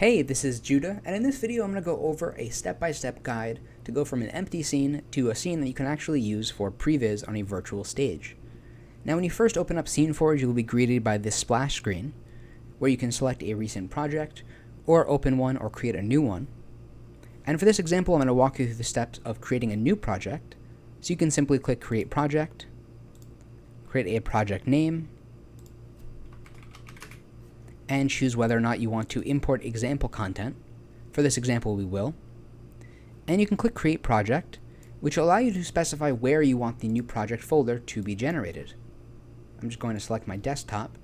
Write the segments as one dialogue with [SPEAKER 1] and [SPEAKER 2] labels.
[SPEAKER 1] Hey, this is Judah, and in this video I'm going to go over a step-by-step guide to go from an empty scene to a scene that you can actually use for previs on a virtual stage. Now when you first open up SceneForge, you will be greeted by this splash screen, where you can select a recent project, or open one or create a new one. And for this example, I'm going to walk you through the steps of creating a new project. So you can simply click Create Project, create a project name, and choose whether or not you want to import example content. For this example, we will. And you can click Create Project, which will allow you to specify where you want the new project folder to be generated. I'm just going to select my desktop,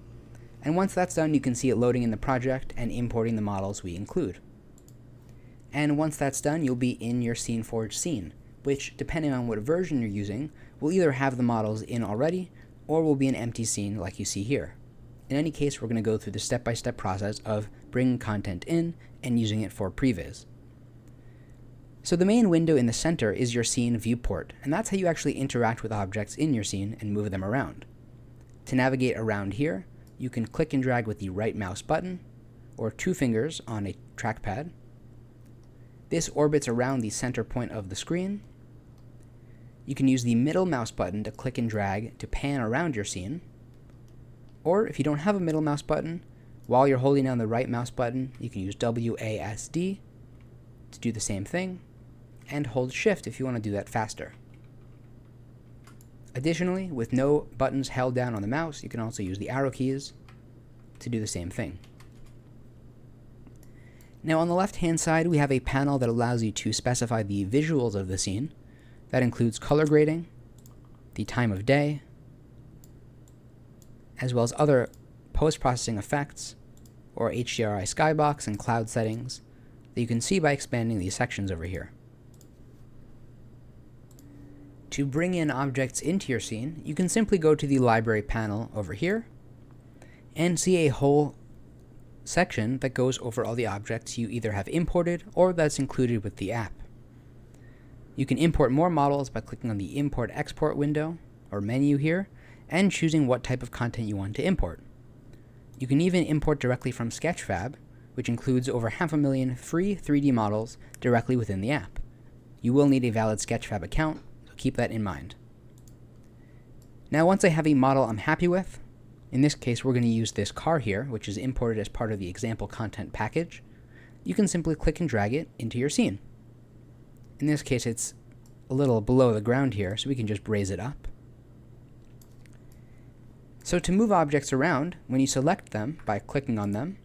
[SPEAKER 1] and once that's done, you can see it loading in the project and importing the models we include. And once that's done, you'll be in your SceneForge scene, which, depending on what version you're using, will either have the models in already, or will be an empty scene like you see here. In any case, we're going to go through the step-by-step process of bringing content in and using it for previs. So the main window in the center is your scene viewport, and that's how you actually interact with objects in your scene and move them around. To navigate around here, you can click and drag with the right mouse button, or 2 fingers on a trackpad. This orbits around the center point of the screen. You can use the middle mouse button to click and drag to pan around your scene. Or if you don't have a middle mouse button, while you're holding down the right mouse button, you can use WASD to do the same thing, and hold Shift if you want to do that faster. Additionally, with no buttons held down on the mouse, you can also use the arrow keys to do the same thing. Now on the left-hand side, we have a panel that allows you to specify the visuals of the scene. That includes color grading, the time of day, as well as other post-processing effects, or HDRI skybox and cloud settings that you can see by expanding these sections over here. To bring in objects into your scene, you can simply go to the library panel over here and see a whole section that goes over all the objects you either have imported or that's included with the app. You can import more models by clicking on the Import-Export window or menu here and choosing what type of content you want to import. You can even import directly from Sketchfab, which includes over 500,000 free 3D models directly within the app. You will need a valid Sketchfab account, so keep that in mind. Now once I have a model I'm happy with, in this case we're going to use this car here, which is imported as part of the example content package, you can simply click and drag it into your scene. In this case it's a little below the ground here, so we can just raise it up. So to move objects around, when you select them by clicking on them,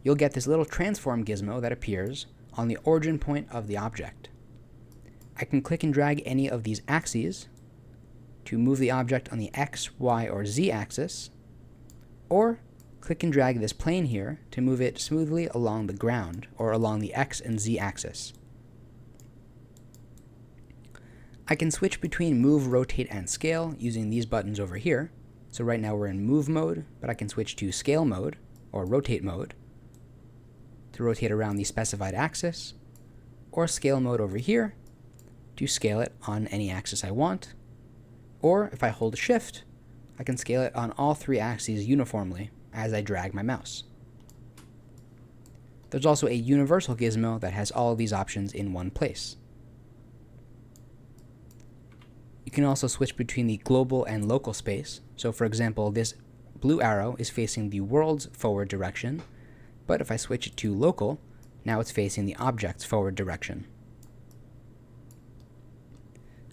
[SPEAKER 1] you'll get this little transform gizmo that appears on the origin point of the object. I can click and drag any of these axes to move the object on the X, Y, or Z axis, or click and drag this plane here to move it smoothly along the ground or along the X and Z axis. I can switch between move, rotate, and scale using these buttons over here. So right now we're in move mode, but I can switch to scale mode or rotate mode to rotate around the specified axis, or scale mode over here to scale it on any axis I want. Or if I hold Shift, I can scale it on all 3 axes uniformly as I drag my mouse. There's also a universal gizmo that has all of these options in one place. You can also switch between the global and local space. So for example, this blue arrow is facing the world's forward direction, but if I switch it to local, now it's facing the object's forward direction.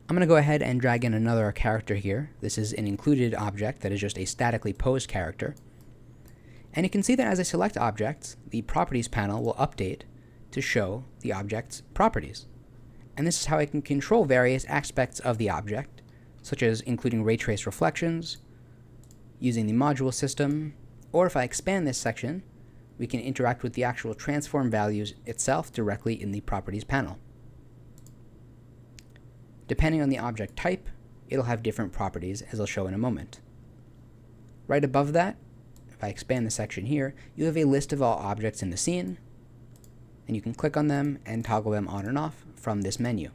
[SPEAKER 1] I'm going to go ahead and drag in another character here. This is an included object that is just a statically posed character. And you can see that as I select objects, the properties panel will update to show the object's properties. And this is how I can control various aspects of the object, such as including ray trace reflections, using the module system, or if I expand this section, we can interact with the actual transform values itself directly in the properties panel. Depending on the object type, it'll have different properties, as I'll show in a moment. Right above that, if I expand the section here, you have a list of all objects in the scene, and you can click on them and toggle them on and off from this menu.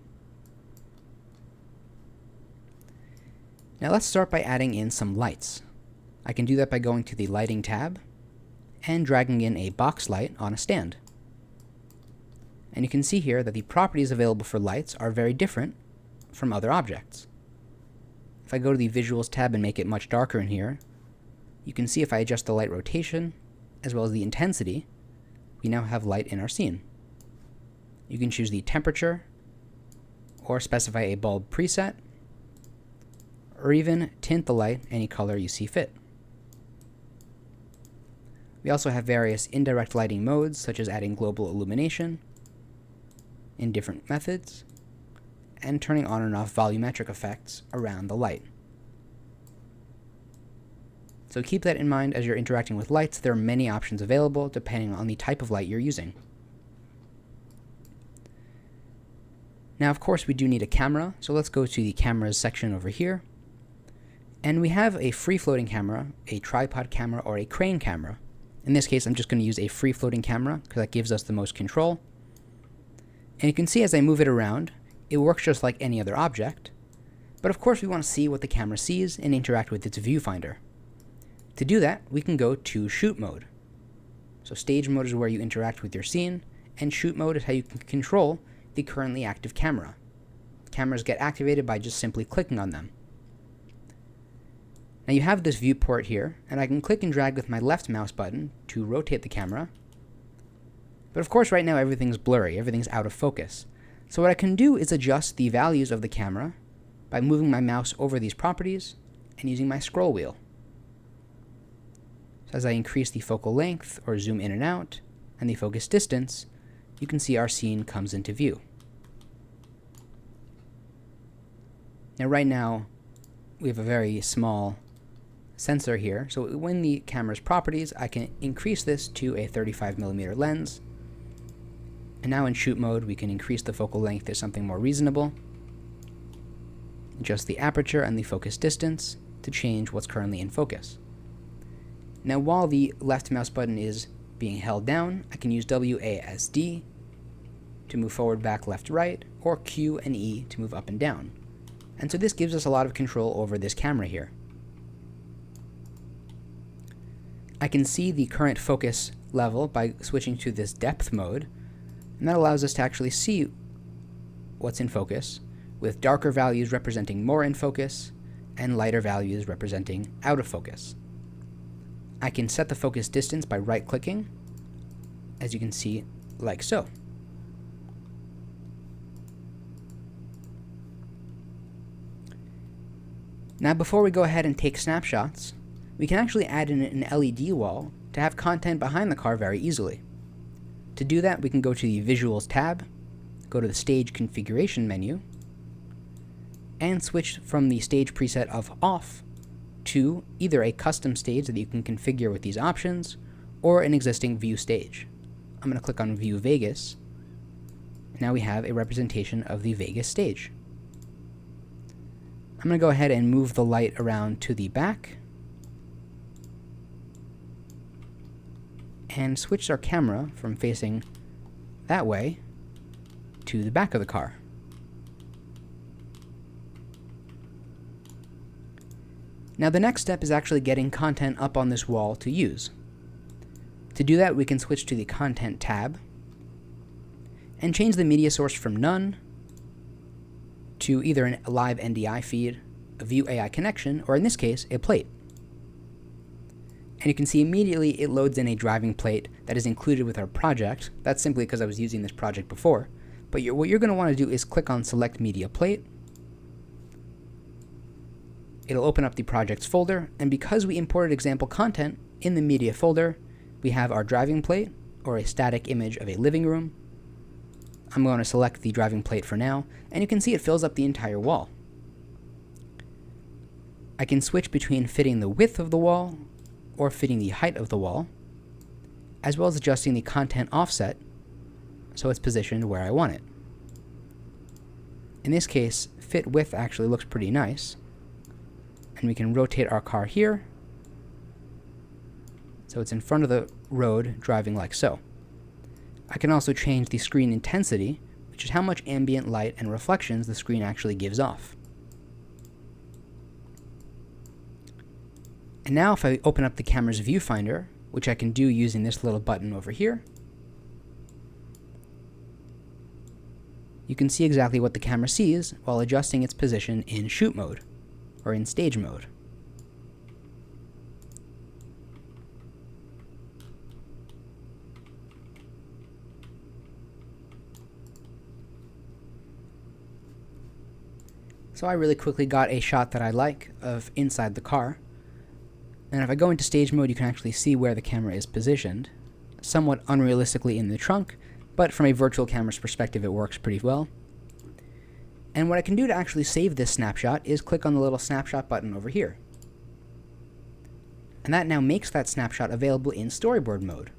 [SPEAKER 1] Now let's start by adding in some lights. I can do that by going to the Lighting tab and dragging in a box light on a stand. And you can see here that the properties available for lights are very different from other objects. If I go to the Visuals tab and make it much darker in here, you can see if I adjust the light rotation, as well as the intensity, we now have light in our scene. You can choose the temperature, or specify a bulb preset, or even tint the light any color you see fit. We also have various indirect lighting modes, such as adding global illumination in different methods, and turning on and off volumetric effects around the light. So keep that in mind as you're interacting with lights. There are many options available depending on the type of light you're using. Now, of course, we do need a camera, so let's go to the cameras section over here. And we have a free-floating camera, a tripod camera, or a crane camera. In this case, I'm just going to use a free-floating camera because that gives us the most control. And you can see as I move it around, it works just like any other object. But of course, we want to see what the camera sees and interact with its viewfinder. To do that, we can go to shoot mode. So stage mode is where you interact with your scene, and shoot mode is how you can control the currently active camera. Cameras get activated by just simply clicking on them. Now you have this viewport here, and I can click and drag with my left mouse button to rotate the camera. But of course right now everything's blurry, everything's out of focus. So what I can do is adjust the values of the camera by moving my mouse over these properties and using my scroll wheel. So as I increase the focal length or zoom in and out and the focus distance, you can see our scene comes into view. Now right now we have a very small sensor here, so when the camera's properties, I can increase this to a 35mm lens. And now in shoot mode, we can increase the focal length to something more reasonable, adjust the aperture and the focus distance to change what's currently in focus. Now while the left mouse button is being held down, I can use WASD to move forward, back, left, right, or Q and E to move up and down. And so this gives us a lot of control over this camera here. I can see the current focus level by switching to this depth mode, and that allows us to actually see what's in focus, with darker values representing more in focus and lighter values representing out of focus. I can set the focus distance by right-clicking, as you can see, like so. Now before we go ahead and take snapshots, we can actually add in an LED wall to have content behind the car very easily. To do that, we can go to the Visuals tab, go to the Stage Configuration menu, and switch from the stage preset of Off to either a custom stage that you can configure with these options, or an existing view stage. I'm going to click on View Vegas. Now we have a representation of the Vegas stage. I'm going to go ahead and move the light around to the back, and switch our camera from facing that way to the back of the car. Now the next step is actually getting content up on this wall to use. To do that, we can switch to the Content tab and change the media source from None to either a live NDI feed, a View AI connection, or in this case, a plate. And you can see immediately it loads in a driving plate that is included with our project. That's simply because I was using this project before. But what you're going to want to do is click on Select Media Plate. It'll open up the projects folder, and because we imported example content in the media folder, we have our driving plate, or a static image of a living room. I'm going to select the driving plate for now, and you can see it fills up the entire wall. I can switch between fitting the width of the wall or fitting the height of the wall, as well as adjusting the content offset so it's positioned where I want it. In this case, fit width actually looks pretty nice, and we can rotate our car here so it's in front of the road driving like so. I can also change the screen intensity, which is how much ambient light and reflections the screen actually gives off. And now if I open up the camera's viewfinder, which I can do using this little button over here, you can see exactly what the camera sees while adjusting its position in shoot mode, or in stage mode. So I really quickly got a shot that I like of inside the car. And if I go into stage mode, you can actually see where the camera is positioned, somewhat unrealistically in the trunk, but from a virtual camera's perspective, it works pretty well. And what I can do to actually save this snapshot is click on the little snapshot button over here. And that now makes that snapshot available in storyboard mode,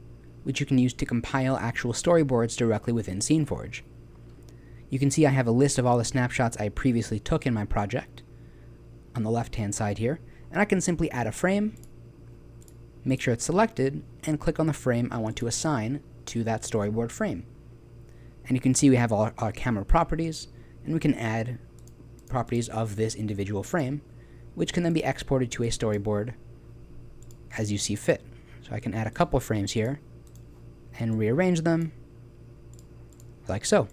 [SPEAKER 1] which you can use to compile actual storyboards directly within SceneForge. You can see I have a list of all the snapshots I previously took in my project on the left-hand side here, and I can simply add a frame, make sure it's selected, and click on the frame I want to assign to that storyboard frame. And you can see we have all our camera properties, and we can add properties of this individual frame, which can then be exported to a storyboard as you see fit. So I can add a couple frames here and rearrange them like so.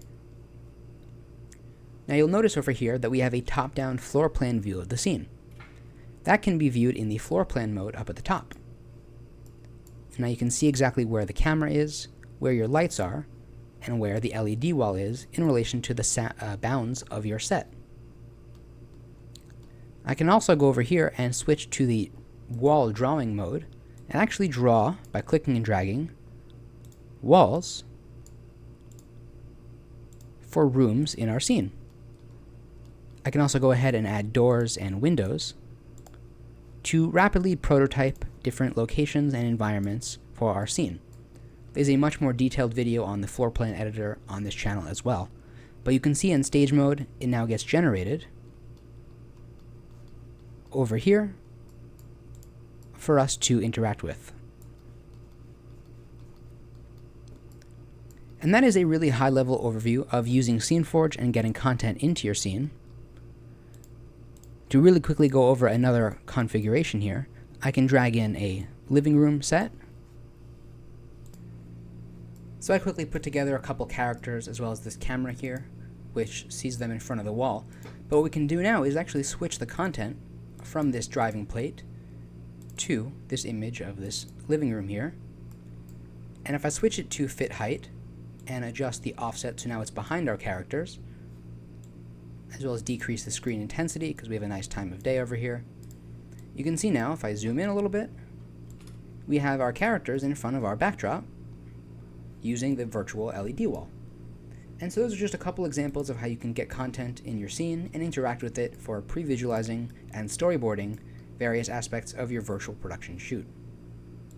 [SPEAKER 1] Now you'll notice over here that we have a top-down floor plan view of the scene. That can be viewed in the floor plan mode up at the top. Now you can see exactly where the camera is, where your lights are, and where the LED wall is in relation to the bounds of your set. I can also go over here and switch to the wall drawing mode and actually draw, by clicking and dragging, walls for rooms in our scene. I can also go ahead and add doors and windows to rapidly prototype different locations and environments for our scene. There's a much more detailed video on the floor plan editor on this channel as well, but you can see in stage mode it now gets generated over here for us to interact with. And that is a really high-level overview of using SceneForge and getting content into your scene. To really quickly go over another configuration here, I can drag in a living room set. So I quickly put together a couple characters as well as this camera here, which sees them in front of the wall. But what we can do now is actually switch the content from this driving plate to this image of this living room here. And if I switch it to fit height and adjust the offset so now it's behind our characters, as well as decrease the screen intensity because we have a nice time of day over here, you can see now, if I zoom in a little bit, we have our characters in front of our backdrop using the virtual LED wall. And so those are just a couple examples of how you can get content in your scene and interact with it for pre-visualizing and storyboarding various aspects of your virtual production shoot.